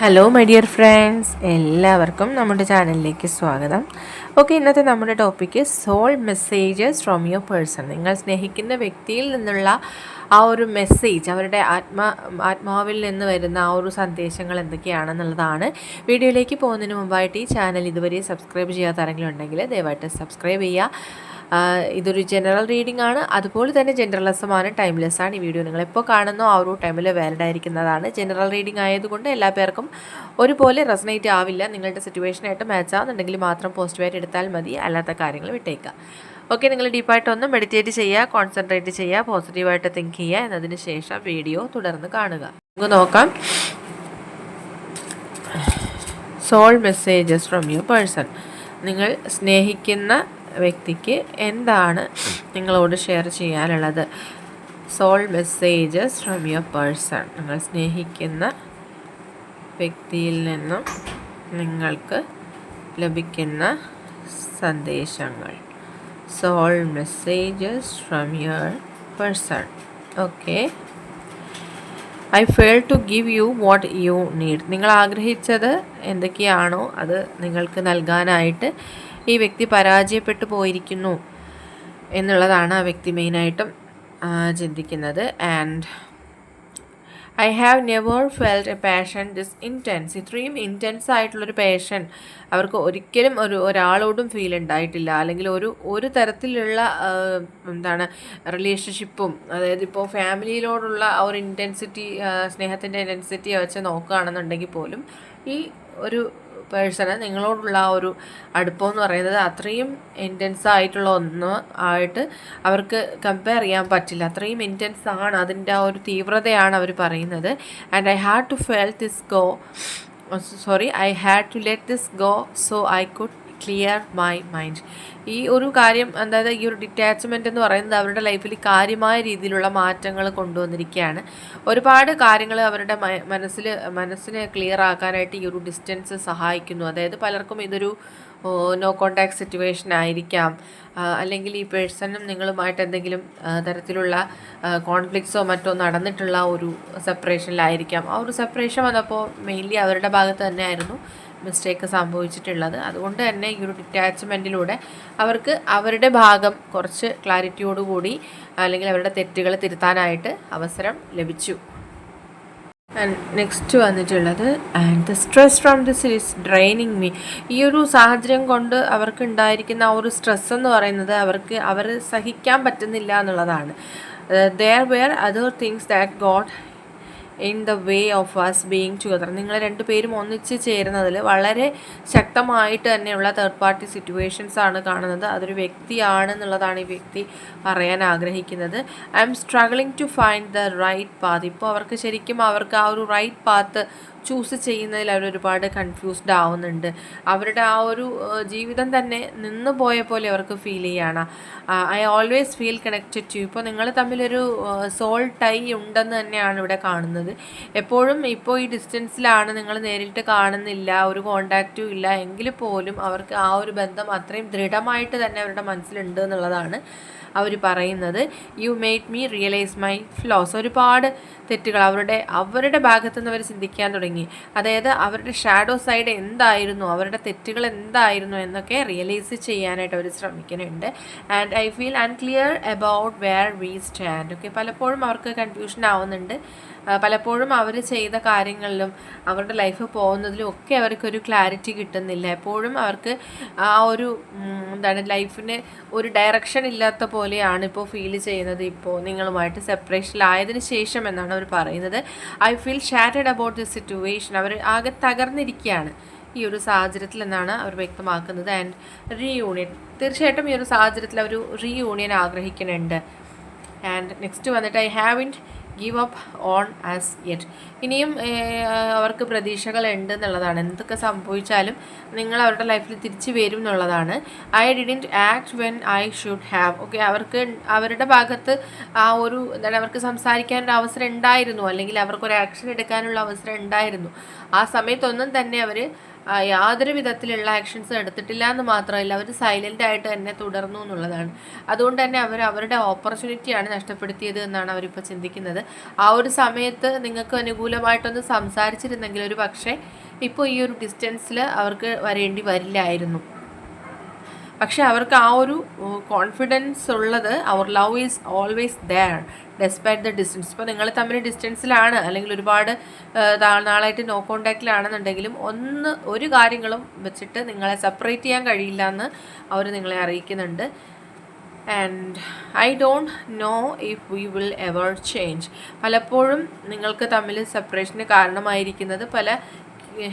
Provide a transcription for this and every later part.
Hello my dear friends, എല്ലാവർക്കും നമ്മുടെ ചാനലിലേക്ക് സ്വാഗതം. ഓക്കെ, ഇന്നത്തെ നമ്മുടെ topic soul messages from your person. നിങ്ങൾ സ്നേഹിക്കുന്ന വ്യക്തിയിൽ നിന്നുള്ള ആ ഒരു മെസ്സേജ്, അവരുടെ ആത്മാവിൽ നിന്ന് വരുന്ന ആ ഒരു സന്ദേശങ്ങൾ എന്തൊക്കെയാണെന്നുള്ളതാണ്. വീഡിയോയിലേക്ക് പോകുന്നതിന് മുമ്പായിട്ട് ഈ ചാനൽ ഇതുവരെ സബ്സ്ക്രൈബ് ചെയ്യാത്ത ആരെങ്കിലും ഉണ്ടെങ്കിൽ ദയവായിട്ട് സബ്സ്ക്രൈബ് ചെയ്യുക. ഇതൊരു ജനറൽ റീഡിംഗ് ആണ്, അതുപോലെ തന്നെ ജനറലിസമാണ്, ടൈംലെസ് ആണ്. ഈ വീഡിയോ നിങ്ങൾ എപ്പോൾ കാണുന്നോ ആ ഒരു ടൈമിൽ വാലിഡ് ആയിരിക്കുന്നതാണ്. ജനറൽ റീഡിംഗ് ആയതുകൊണ്ട് എല്ലാ പേർക്കും ഒരുപോലെ റെസനേറ്റ് ആവില്ല. നിങ്ങളുടെ സിറ്റുവേഷനായിട്ട് മാച്ച് ആവുന്നുണ്ടെങ്കിൽ മാത്രം പോസിറ്റീവായിട്ട് എടുത്താൽ മതി, അല്ലാത്ത കാര്യങ്ങൾ വിട്ടേക്കുക. ഓക്കെ, നിങ്ങൾ ഡീപ്പായിട്ടൊന്ന് മെഡിറ്റേറ്റ് ചെയ്യുക, കോൺസെൻട്രേറ്റ് ചെയ്യുക, പോസിറ്റീവായിട്ട് തിങ്ക് ചെയ്യുക. എന്നതിന് ശേഷം വീഡിയോ തുടർന്ന് കാണുക. നമുക്ക് നോക്കാം. Soul messages from your person. നിങ്ങൾ സ്നേഹിക്കുന്ന വ്യക്തിക്ക് എന്താണ് നിങ്ങളോട് ഷെയർ ചെയ്യാനുള്ളത്? Soul messages from your person. നിങ്ങൾ സ്നേഹിക്കുന്ന വ്യക്തിയിൽ നിന്നും നിങ്ങൾക്ക് ലഭിക്കുന്ന സന്ദേശങ്ങൾ. Soul messages from your person. Okay. I fail to give you what you need. നിങ്ങൾ ആഗ്രഹിച്ചത് എന്തൊക്കെയാണോ അത് നിങ്ങൾക്ക് നൽകാനായിട്ട് ഈ വ്യക്തി പരാജയപ്പെട്ടു പോയിരിക്കുന്നു എന്നുള്ളതാണ് ആ വ്യക്തി മെയിനായിട്ടും ചിന്തിക്കുന്നത്. And I have never felt A passion this intense. ഇത്രയും ഇൻറ്റൻസ് ആയിട്ടുള്ളൊരു പാഷൻ അവർക്ക് ഒരിക്കലും ഒരാളോടും ഫീൽ ഉണ്ടായിട്ടില്ല. അല്ലെങ്കിൽ ഒരു തരത്തിലുള്ള റിലേഷൻഷിപ്പും, അതായത് ഇപ്പോൾ ഫാമിലിയിലോടുള്ള ആ ഒരു ഇൻറ്റൻസിറ്റി, സ്നേഹത്തിൻ്റെ ഇൻറ്റൻസിറ്റി വെച്ച് നോക്കുകയാണെന്നുണ്ടെങ്കിൽ പോലും ഈ ഒരു പേഴ്സണ് നിങ്ങളോടുള്ള ആ ഒരു അടുപ്പം എന്ന് പറയുന്നത് അത്രയും ഇൻറ്റൻസ് ആയിട്ടുള്ള ഒന്ന് ആയിട്ട് അവർക്ക് കമ്പയർ ചെയ്യാൻ പറ്റില്ല. അത്രയും ഇൻറ്റൻസ് ആണ്, അതിൻ്റെ ആ ഒരു തീവ്രതയാണ് അവർ പറയുന്നത്. And I had to let this go so I could clear my mind. ഈ ഒരു കാര്യം, അതായത് ഈ ഒരു ഡിറ്റാച്ച്മെൻ്റ് എന്ന് പറയുന്നത് അവരുടെ ലൈഫിൽ കാര്യമായ രീതിയിലുള്ള മാറ്റങ്ങൾ കൊണ്ടുവന്നിരിക്കുകയാണ്. ഒരുപാട് കാര്യങ്ങൾ അവരുടെ മനസ്സിനെ ക്ലിയർ ആക്കാനായിട്ട് ഈ ഒരു ഡിസ്റ്റൻസ് സഹായിക്കുന്നു. അതായത് പലർക്കും ഇതൊരു നോ കോണ്ടാക്ട് സിറ്റുവേഷൻ ആയിരിക്കാം, അല്ലെങ്കിൽ ഈ പേഴ്സണും നിങ്ങളുമായിട്ട് എന്തെങ്കിലും തരത്തിലുള്ള കോൺഫ്ലിക്ട്സോ മറ്റോ നടന്നിട്ടുള്ള ഒരു സെപ്പറേഷനിലായിരിക്കാം. ആ ഒരു സെപ്പറേഷൻ വന്നപ്പോൾ മെയിൻലി അവരുടെ ഭാഗത്ത് തന്നെയായിരുന്നു മിസ്റ്റേക്ക് സംഭവിച്ചിട്ടുള്ളത്. അതുകൊണ്ട് തന്നെ ഈ ഒരു ഡിറ്റാച്ച്മെൻറ്റിലൂടെ അവർക്ക് അവരുടെ ഭാഗം കുറച്ച് ക്ലാരിറ്റിയോടുകൂടി അല്ലെങ്കിൽ അവരുടെ തെറ്റുകൾ തിരുത്താനായിട്ട് അവസരം ലഭിച്ചു. ആൻഡ് നെക്സ്റ്റ് വന്നിട്ടുള്ളത്, and the stress from this is draining me. ഈ ഒരു സാഹചര്യം കൊണ്ട് അവർക്ക് ഉണ്ടായിരിക്കുന്ന ആ ഒരു സ്ട്രെസ് എന്ന് പറയുന്നത് അവർ സഹിക്കാൻ പറ്റുന്നില്ല എന്നുള്ളതാണ്. There were other things that got in the way of us being together. നിങ്ങൾ രണ്ടുപേരും ഒന്നിച്ച് ചേരുന്നതിൽ വളരെ ശക്തമായിട്ട് തന്നെയുള്ള തേർഡ് പാർട്ടി സിറ്റുവേഷൻസ് ആണ് കാണുന്നത്. അതൊരു വ്യക്തിയാണെന്നുള്ളതാണ് ഈ വ്യക്തി പറയാൻ ആഗ്രഹിക്കുന്നത്. I am struggling to find the right path. ഇപ്പോൾ അവർക്ക് ശരിക്കും ആ ഒരു റൈറ്റ് പാത്ത് ചൂസ് ചെയ്യുന്നതിൽ അവരൊരുപാട് കൺഫ്യൂസ്ഡ് ആവുന്നുണ്ട്. അവരുടെ ആ ഒരു ജീവിതം തന്നെ നിന്ന് പോയ പോലെ അവർക്ക് ഫീൽ ചെയ്യാണ്. I always feel connected to. ഇപ്പോൾ നിങ്ങൾ തമ്മിലൊരു സോൾ ടൈ ഉണ്ടെന്ന് തന്നെയാണ് ഇവിടെ കാണുന്നത്. എപ്പോഴും ഇപ്പോൾ ഈ ഡിസ്റ്റൻസിലാണ്, നിങ്ങൾ നേരിട്ട് കാണുന്നില്ല, ഒരു കോണ്ടാക്റ്റും ഇല്ല എങ്കിൽ പോലും അവർക്ക് ആ ഒരു ബന്ധം അത്രയും ദൃഢമായിട്ട് തന്നെ അവരുടെ മനസ്സിലുണ്ട് എന്നുള്ളതാണ് അവർ പറയുന്നത്. You made me realise my flows. ഒരുപാട് തെറ്റുകൾ അവരുടെ ഭാഗത്തു നിന്ന് അവർ ചിന്തിക്കാൻ തുടങ്ങി. അതായത് അവരുടെ ഷാഡോ സൈഡ് എന്തായിരുന്നു, അവരുടെ തെറ്റുകൾ എന്തായിരുന്നു എന്നൊക്കെ റിയലൈസ് ചെയ്യാനായിട്ട് അവർ ശ്രമിക്കുന്നുണ്ട്. And I feel unclear about where we stand. Okay, പലപ്പോഴും അവർക്ക് കൺഫ്യൂഷൻ ആവുന്നുണ്ട്. പലപ്പോഴും അവർ ചെയ്ത കാര്യങ്ങളിലും അവരുടെ ലൈഫ് പോകുന്നതിലും ഒക്കെ അവർക്കൊരു ക്ലാരിറ്റി കിട്ടുന്നില്ല. എപ്പോഴും അവർക്ക് ആ ഒരു ലൈഫിന് ഒരു ഡയറക്ഷൻ ഇല്ലാത്ത പോലെയാണ് ഇപ്പോൾ ഫീൽ ചെയ്യുന്നത്. ഇപ്പോൾ നിങ്ങളുമായിട്ട് സെപ്പറേഷനിലായതിനു ശേഷം എന്നാണ് അവർ പറയുന്നത്. I feel shattered about this situation. അവർ ആകെ തകർന്നിരിക്കുകയാണ് ഈ ഒരു സാഹചര്യത്തിൽ എന്നാണ് അവർ വ്യക്തമാക്കുന്നത്. ആൻഡ് റീയൂണിയൻ, തീർച്ചയായിട്ടും ഈ ഒരു സാഹചര്യത്തിൽ അവർ റീയൂണിയൻ ആഗ്രഹിക്കുന്നുണ്ട്. ആൻഡ് നെക്സ്റ്റ് വന്നിട്ട് I haven't give up on as yet. ഇനിയും അവർക്ക് പ്രതീക്ഷകളുണ്ട് എന്നുള്ളതാണ്. എന്തൊക്കെ സംഭവിച്ചാലും നിങ്ങൾ അവരുടെ ലൈഫിൽ തിരിച്ചു വരും എന്നുള്ളതാണ്. I didn't act when I should have. Okay, അവരുടെ ഭാഗത്ത് ആ ഒരു അവർക്ക് സംസാരിക്കാനൊരു അവസരം ഉണ്ടായിരുന്നു, അല്ലെങ്കിൽ അവർക്കൊരു ആക്ഷൻ എടുക്കാനുള്ള അവസരം ഉണ്ടായിരുന്നു. ആ സമയത്തൊന്നും തന്നെ അവർ യാതൊരു വിധത്തിലുള്ള ആക്ഷൻസ് എടുത്തിട്ടില്ല എന്ന് മാത്രമല്ല, അവർ സൈലൻ്റ് ആയിട്ട് തന്നെ തുടർന്നു എന്നുള്ളതാണ്. അതുകൊണ്ട് തന്നെ അവരുടെ ഓപ്പർച്യൂണിറ്റിയാണ് നഷ്ടപ്പെടുത്തിയത് എന്നാണ് അവരിപ്പോൾ ചിന്തിക്കുന്നത്. ആ ഒരു സമയത്ത് നിങ്ങൾക്ക് അനുകൂലമായിട്ടൊന്ന് സംസാരിച്ചിരുന്നെങ്കിൽ ഒരു പക്ഷേ ഇപ്പോൾ ഈ ഒരു ഡിസ്റ്റൻസിൽ അവർക്ക് വരേണ്ടി വരില്ലായിരുന്നു. പക്ഷെ അവർക്ക് ആ ഒരു കോൺഫിഡൻസ് ഉള്ളത്, our love is always there despite the distance. ഇപ്പോൾ നിങ്ങൾ തമ്മിൽ ഡിസ്റ്റൻസിലാണ് അല്ലെങ്കിൽ ഒരുപാട് നാളായിട്ട് നോ കോണ്ടാക്റ്റിലാണെന്നുണ്ടെങ്കിലും ഒരു കാര്യങ്ങളും വെച്ചിട്ട് നിങ്ങളെ സെപ്പറേറ്റ് ചെയ്യാൻ കഴിയില്ല എന്ന് അവർ നിങ്ങളെ അറിയിക്കുന്നുണ്ട്. And I don't know if we will ever change. പലപ്പോഴും നിങ്ങൾക്ക് തമ്മിൽ സെപ്പറേഷന് കാരണമായിരിക്കുന്നത് പല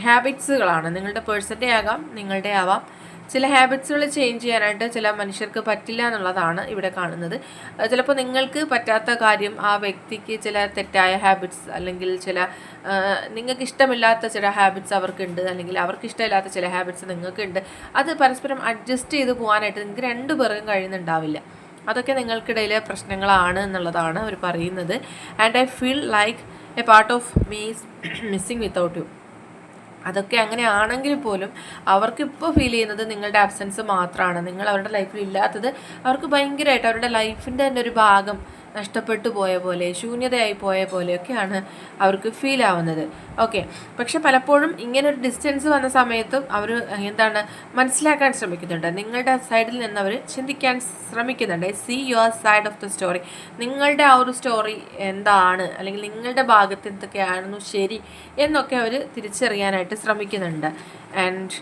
ഹാബിറ്റ്സുകളാണ്. നിങ്ങളുടെ പേഴ്സൻ്റെ ആകാം, നിങ്ങളുടെ ആവാം. ചില ഹാബിറ്റ്സുകൾ ചേഞ്ച് ചെയ്യാനായിട്ട് ചില മനുഷ്യർക്ക് പറ്റില്ല എന്നുള്ളതാണ് ഇവിടെ കാണുന്നത്. ചിലപ്പോൾ നിങ്ങൾക്ക് പറ്റാത്ത കാര്യം ആ വ്യക്തിക്ക് ചില തെറ്റായ ഹാബിറ്റ്സ് അല്ലെങ്കിൽ ചില നിങ്ങൾക്ക് ഇഷ്ടമില്ലാത്ത ചില ഹാബിറ്റ്സ് അവർക്കുണ്ട്, അല്ലെങ്കിൽ അവർക്ക് ഇഷ്ടമില്ലാത്ത ചില ഹാബിറ്റ്സ് നിങ്ങൾക്കുണ്ട്. അത് പരസ്പരം അഡ്ജസ്റ്റ് ചെയ്ത് പോകാനായിട്ട് നിങ്ങൾക്ക് രണ്ടുപേർക്കും കഴിയുന്നുണ്ടാവില്ല. അതൊക്കെ നിങ്ങൾക്കിടയിലെ പ്രശ്നങ്ങളാണ് എന്നുള്ളതാണ് അവർ പറയുന്നത്. And I feel like A part of me is missing without you. അതൊക്കെ അങ്ങനെ ആണെങ്കിൽ പോലും അവർക്കിപ്പോൾ ഫീൽ ചെയ്യുന്നത് നിങ്ങളുടെ ആബ്സെൻസ് മാത്രമാണ്. നിങ്ങൾ അവരുടെ ലൈഫിൽ ഇല്ലാത്തത് അവർക്ക് ഭയങ്കരമായിട്ട് അവരുടെ ലൈഫിൻ്റെ തന്നെ ഒരു ഭാഗം നഷ്ടപ്പെട്ടു പോയ പോലെ, ശൂന്യതയായി പോയ പോലെയൊക്കെയാണ് അവർക്ക് ഫീൽ ആവുന്നത്. ഓക്കെ, പക്ഷെ പലപ്പോഴും ഇങ്ങനെ ഒരു ഡിസ്റ്റൻസ് വന്ന സമയത്തും അവർ മനസ്സിലാക്കാൻ ശ്രമിക്കുന്നുണ്ട്. നിങ്ങളുടെ സൈഡിൽ നിന്ന് അവർ ചിന്തിക്കാൻ ശ്രമിക്കുന്നുണ്ട്. See your side of the story. നിങ്ങളുടെ ആ ഒരു സ്റ്റോറി എന്താണ്, അല്ലെങ്കിൽ നിങ്ങളുടെ ഭാഗത്ത് എന്തൊക്കെയായിരുന്നു ശരി എന്നൊക്കെ അവർ തിരിച്ചറിയാനായിട്ട് ശ്രമിക്കുന്നുണ്ട്. And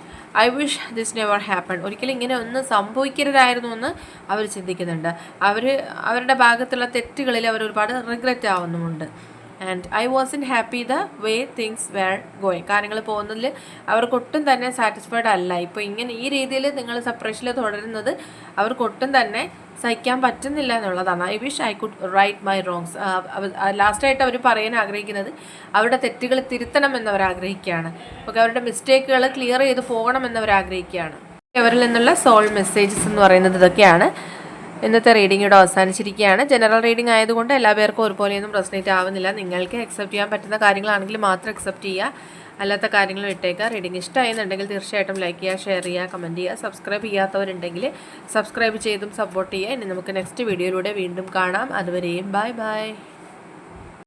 I wish this never happen. ഒരിക്കലും ഇങ്ങനെ ഒന്നും സംഭവിക്കരുതായിരുന്നു എന്ന് അവർ ചിന്തിക്കുന്നുണ്ട്. അവരുടെ ഭാഗത്തുള്ള തെറ്റുകളിൽ അവർ ഒരുപാട് റിഗ്രറ്റ് ആവുന്നുമുണ്ട്. And I wasn't happy the way things were going. കാര്യങ്ങൾ പോകുന്നതിൽ അവർക്കൊട്ടും തന്നെ സാറ്റിസ്ഫൈഡ് അല്ല. ഇപ്പോൾ ഇങ്ങനെ ഈ രീതിയിൽ നിങ്ങൾ സെപ്പറേഷനിൽ തുടരുന്നത് അവർക്കൊട്ടും തന്നെ സഹിക്കാൻ പറ്റുന്നില്ല എന്നുള്ളതാണ്. I wish I could right my wrongs. ലാസ്റ്റായിട്ട് അവർ പറയാൻ ആഗ്രഹിക്കുന്നത് അവരുടെ തെറ്റുകൾ തിരുത്തണമെന്നവർ ആഗ്രഹിക്കുകയാണ്. ഒക്കെ അവരുടെ മിസ്റ്റേക്കുകൾ ക്ലിയർ ചെയ്ത് പോകണമെന്നവർ ആഗ്രഹിക്കുകയാണ്. അവരിൽ നിന്നുള്ള സോൾ മെസ്സേജസ് എന്ന് പറയുന്നത് ഇതൊക്കെയാണ്. ഇന്നത്തെ റീഡിംഗ് ഇവിടെ അവസാനിച്ചിരിക്കുകയാണ്. ജനറൽ റീഡിംഗ് ആയതുകൊണ്ട് എല്ലാ പേർക്കും ഒരുപോലെയൊന്നും റെസൊനേറ്റ് ആവുന്നില്ല. നിങ്ങൾക്ക് അക്സെപ്റ്റ് ചെയ്യാൻ പറ്റുന്ന കാര്യങ്ങളാണെങ്കിൽ മാത്രം അക്സെപ്റ്റ് ചെയ്യുക, അല്ലാത്ത കാര്യങ്ങൾ വിട്ടേക്കുക. റീഡിംഗ് ഇഷ്ടമായെന്നുണ്ടെങ്കിൽ തീർച്ചയായിട്ടും ലൈക്ക് ചെയ്യുക, ഷെയർ ചെയ്യുക, കമൻറ്റ് ചെയ്യുക. സബ്സ്ക്രൈബ് ചെയ്യാത്തവരുണ്ടെങ്കിൽ സബ്സ്ക്രൈബ് ചെയ്തും സപ്പോർട്ട് ചെയ്യുക. ഇനി നമുക്ക് നെക്സ്റ്റ് വീഡിയോയിലൂടെ വീണ്ടും കാണാം. അതുവരെയും ബൈ ബൈ.